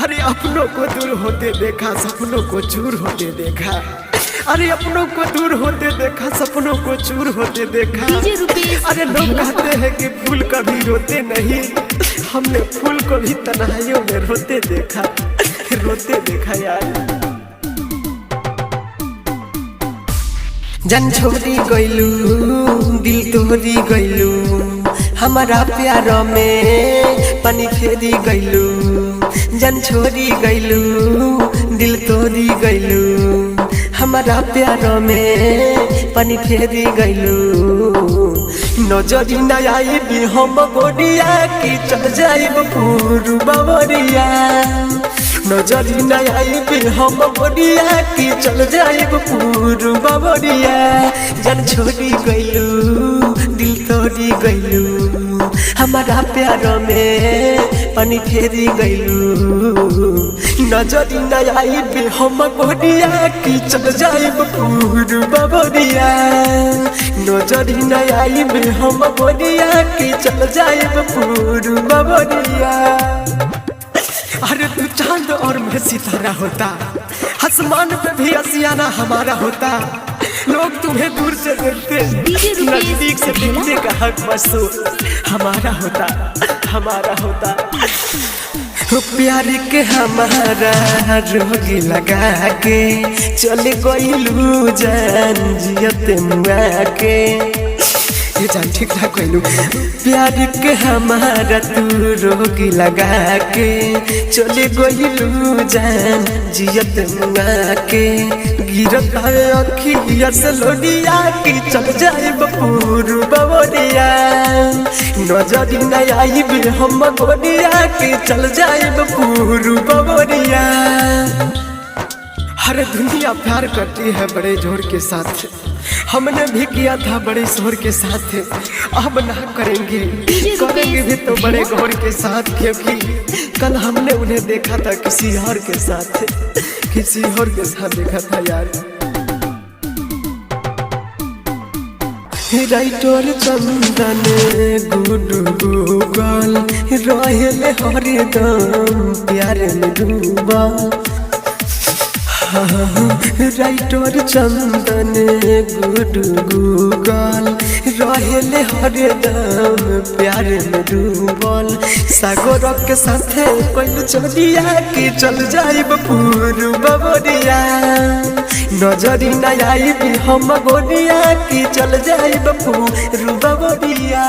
अरे अपनों को दूर होते देखा, सपनों को चूर होते देखा। अरे अपनों को दूर होते देखा, सपनों को चूर होते देखा। अरे लोग कहते हैं कि फूल कभी रोते नहीं, हमने फूल को भी तन्हाइयों में रोते देखा यार। जन छोड़ी गइलू, दिल तोड़ी गइलू, हमारा प्यार में पानी फेरी गइलू। जन छोड़ी गइलू, दिल तोड़ी गइलू, हमारा प्यार में पानी फेरी गइलू। नजरी न आई भी हम गोरिया की चल जाइब पूरू बावरिया। नजरी न आई भी हम गोरिया की चल जाइब पूरू बावरिया। जन छोड़ी गइलू, दिल तोड़ी गइलू, हमारा प्यार में पानी फेरी गइलू। नजरी न आई भी हम गोरिया की चल जाइब पूरू बावरिया। नजरी न आई भी हम गोरिया की चल जाइब पूरू बावरिया। अरे तू चांद और मैं सितारा होता, आसमान पे भी आशियाना हमारा होता। लोग तुम्हें दूर से देखते, नजदीक से देखने का हक बस हमारा होता, हमारा होता। प्यार के हमारा रोगी लगा के चले गइलू जान जियते मुआ के। ये जान ठीक ठाक कहलू। प्यार के हमारा तू रोगी लगा के चले गइलू जान जियत मुआ के। गिरत है अखिया से लोडिया की चल जाइब पूरू बावरिया। नजरी न आई भी हम गोरिया की चल जाइब पूरू बावरिया। हर दुनिया प्यार करती है बड़े जोर के साथ, हमने भी किया था बड़े शोर के साथ। अब ना करेंगे, करेंगे भी तो बड़े गौर के साथ, क्योंकि कल हमने उन्हें देखा था किसी और के साथ, किसी और के साथ देखा था यार। राइटर चंदन गुडू गूगल रहेले हरदम प्यार में डूबा। राइटर चंदन गुडू गूगल रहेले हरदम प्यार में डूबल। सागर के साथे कोई चलिया कि चल जाइब पूरू बावरिया। नजरी न आई भी हम गोरिया कि चल जाइब पूरू बावरिया।